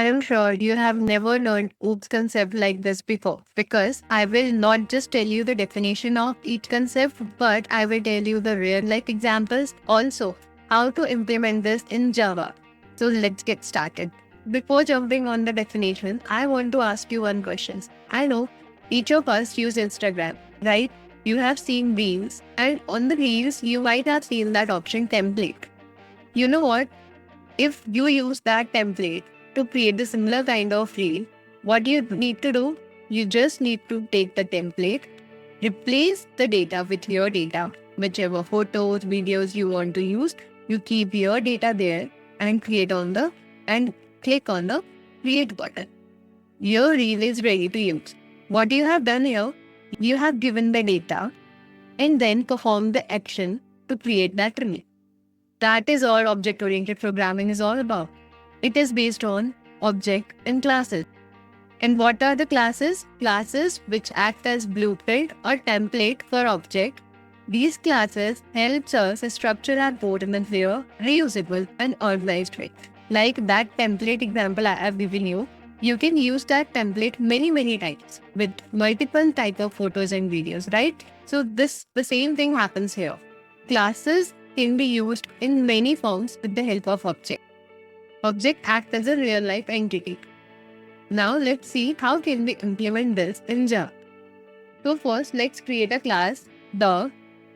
I am sure you have never learned OOPS concept like this before because I will not just tell you the definition of each concept, but I will tell you the real life examples, also how to implement this in Java. So let's get started. Before jumping on the definition, I want to ask you one question. I know each of us use Instagram, right? You have seen reels, and on the reels you might have seen that option template. You know what? If you use that template to create a similar kind of reel, what you need to do, you just need to take the template, replace the data with your data, whichever photos, videos you want to use, you keep your data there and click on the create button. Your reel is ready to use. What you have done here, you have given the data and then performed the action to create that reel. That is all object-oriented programming is all about. It is based on object and classes. And what are the classes? Classes which act as blueprint or template for object. These classes helps us structure our code in a clear, reusable and organized way. Like that template example I have given you, you can use that template many times with multiple types of photos and videos, right? So the same thing happens here. Classes can be used in many forms with the help of object. Object acts as a real-life entity. Now let's see how can we implement this in Java. So first let's create a class, dog,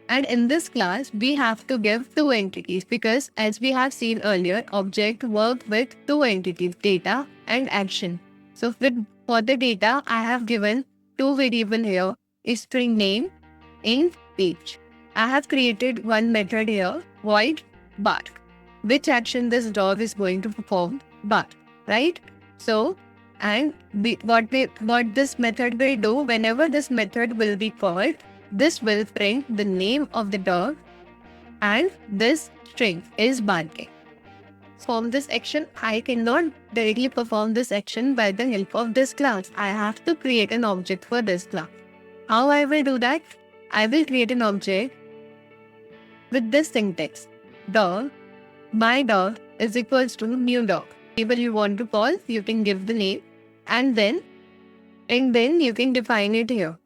and in this class we have to give two entities because as we have seen earlier, object work with two entities, data and action. So for the data, I have given two variables here, is string name and page. I have created one method here, void bark. Which action this dog is going to perform? Bark, right? So, and what this method will do, whenever this method will be called, this will print the name of the dog and this string is barking. From this action, I cannot directly perform this action by the help of this class. I have to create an object for this class. How I will do that? I will create an object with this syntax. Dog, my dog is equals to new dog. Whatever you want to call, you can give the name and then you can define it here.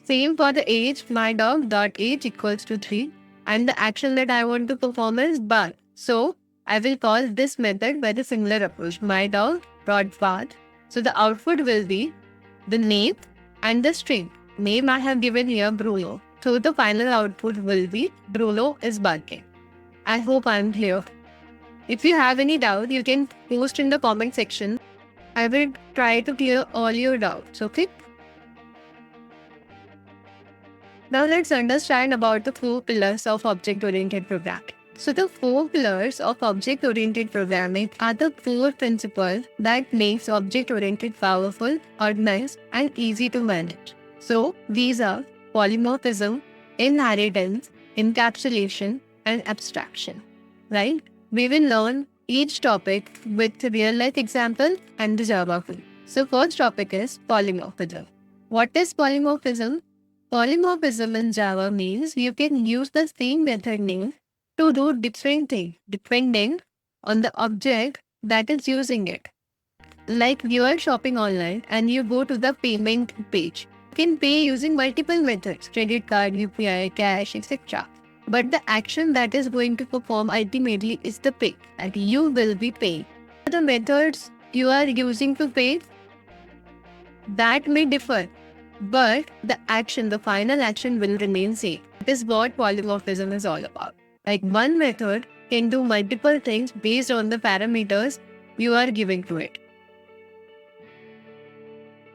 Same for the age, my dog dot age equals to 3 and the action that I want to perform is bark. So I will call this method by the similar approach, my dog dot bark. So the output will be the name and the string. Name I have given here Bruno. So the final output will be Bruno is barking. I hope I am clear. If you have any doubt, you can post in the comment section. I will try to clear all your doubts, okay? Now let's understand about the 4 pillars of object-oriented programming. So the 4 pillars of object-oriented programming are the 4 principles that makes object-oriented powerful, organized, and easy to manage. So these are polymorphism, inheritance, encapsulation, and abstraction, right? We will learn each topic with real-life example and the Java code. So first topic is polymorphism. What is polymorphism? Polymorphism in Java means you can use the same method name to do different things depending on the object that is using it. Like you are shopping online and you go to the payment page. You can pay using multiple methods, credit card, UPI, cash, etc. But the action that is going to perform ultimately is the pay, and you will be paying. The methods you are using to pay, that may differ, but the action, the final action will remain same. That is what polymorphism is all about. Like one method can do multiple things based on the parameters you are giving to it.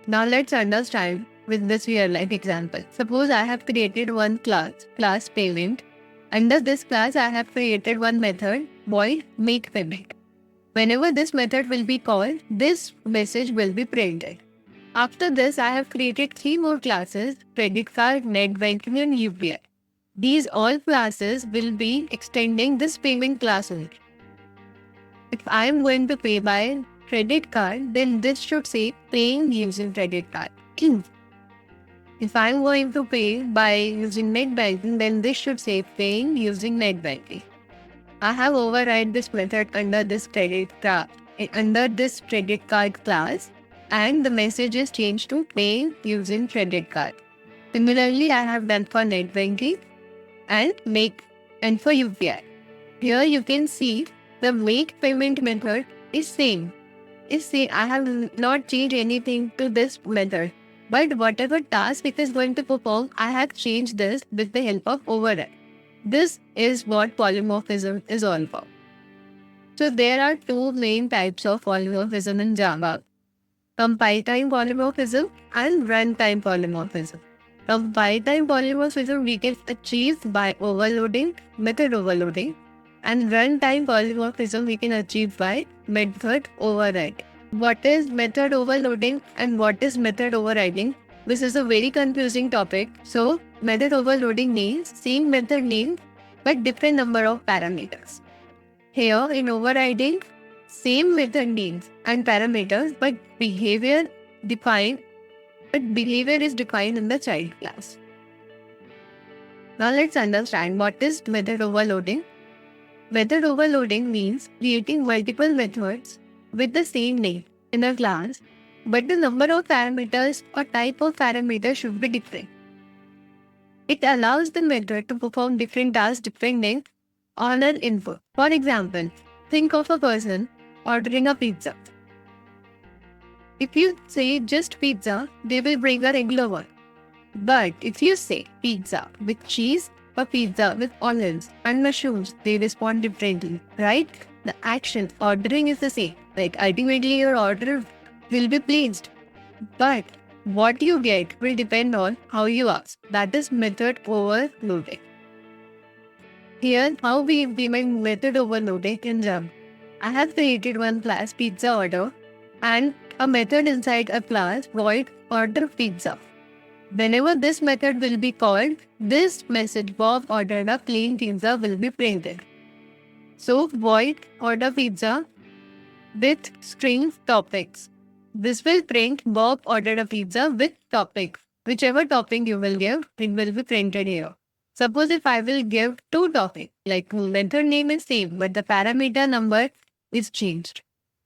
Now let's understand with this real life example. Suppose I have created one class payment. Under this class, I have created one method, void make payment. Whenever this method will be called, this message will be printed. After this, I have created 3 more classes, credit card, net banking and UPI. These all classes will be extending this payment class only. If I am going to pay by credit card, then this should say paying using credit card. If I am going to pay by using net banking, then this should say paying using net banking. I have override this method under this credit card under this credit card class, and the message is changed to pay using credit card. Similarly, I have done for net banking and for UPI. Here you can see the make payment method is same. I have not changed anything to this method. But whatever task it is going to perform, I have changed this with the help of override. This is what polymorphism is all about. So there are two main types of polymorphism in Java: compile-time polymorphism and runtime polymorphism. Compile-time polymorphism we can achieve by overloading, method overloading, and runtime polymorphism we can achieve by method overriding. What is method overloading and what is method overriding? This is a very confusing topic. So, method overloading means same method name but different number of parameters. Here in overriding, same method names and parameters but behavior is defined in the child class. Now let's understand what is method overloading. Method overloading means creating multiple methods with the same name in a class, but the number of parameters or type of parameters should be different. It allows the method to perform different tasks depending on an input. For example, think of a person ordering a pizza. If you say just pizza, they will bring a regular one. But if you say pizza with cheese or pizza with olives and mushrooms, they respond differently, right? The action, ordering is the same. Like ultimately your order will be placed. But what you get will depend on how you ask. That is method overloading. Here, how we implement method overloading in Java. I have created one class pizza order and a method inside a class void order pizza. Whenever this method will be called, this message Bob ordered a plain pizza will be printed. So void order pizza with string topics. This will print Bob ordered a pizza with topic. Whichever topic you will give, it will be printed here. Suppose if I will give two topics, like method name is same, but the parameter number is changed.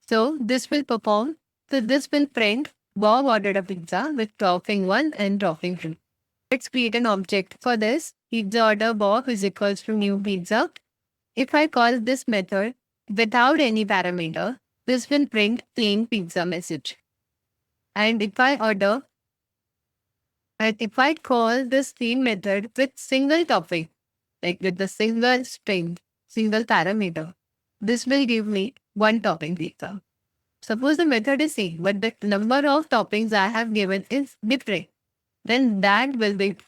So this will print Bob ordered a pizza with topping 1 and topping 2. Let's create an object for this. Pizza order Bob is equals to new pizza. If I call this method without any parameter, this will print plain pizza message. And if I call this same method with single topic, like with the single string, single parameter, this will give me one topping pizza. Suppose the method is same, but the number of toppings I have given is different. Then that method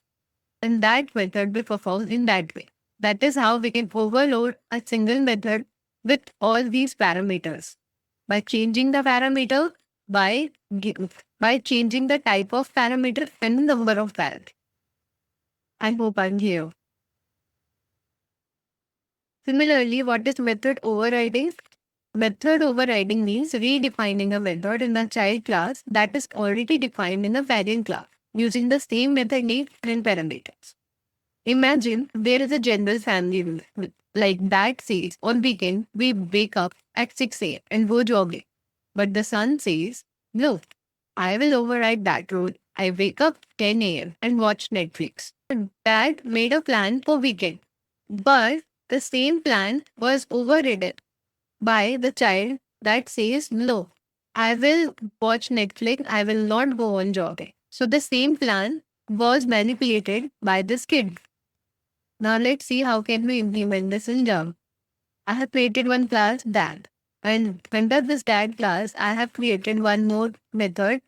will perform in that way. That is how we can overload a single method with all these parameters. By changing the parameter, by changing the type of parameter and the number of parameters. I hope I'm here. Similarly, what is method overriding? Method overriding means redefining a method in a child class that is already defined in a parent class using the same method name and parameters. Imagine there is a general family rule like that says on weekend we wake up at 6 a.m. and go jogging. But the son says, no, I will override that rule. I wake up 10 a.m. and watch Netflix. Dad made a plan for weekend. But the same plan was overridden by the child that says, no, I will watch Netflix, I will not go on jogging. So the same plan was manipulated by this kid. Now let's see how can we implement this in Java. I have created one class dad. And under this dad class, I have created one more method,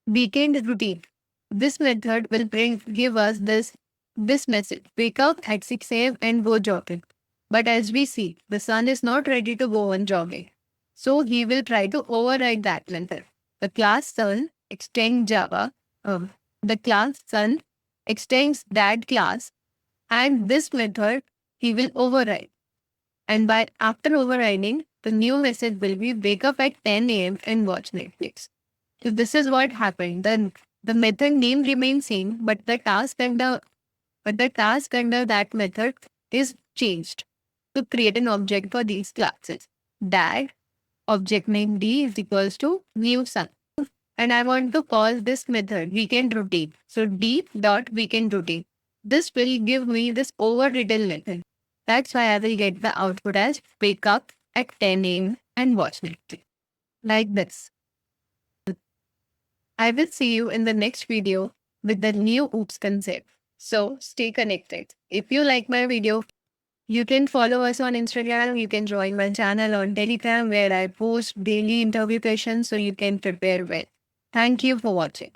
weekend routine. This method will give us this message, wake up at 6 a.m. and go jogging. But as we see, the son is not ready to go on jogging. So he will try to override that method. The class son extends Java. The class son extends that class, and this method he will override. And after overriding, the new message will be wake up at 10 a.m. and watch Netflix. So this is what happened. Then the method name remains same, but the task under that method is changed to create an object for these classes. that object name D is equals to new sun. And I want to call this method weekend routine. So D dot weekend routine. This will give me this overridden method. That's why I will get the output as wake up at 10 a.m. and watch Netflix. Like this. I will see you in the next video with the new OOPS concept. So stay connected. If you like my video, you can follow us on Instagram. You can join my channel on Telegram where I post daily interview questions so you can prepare well. Thank you for watching.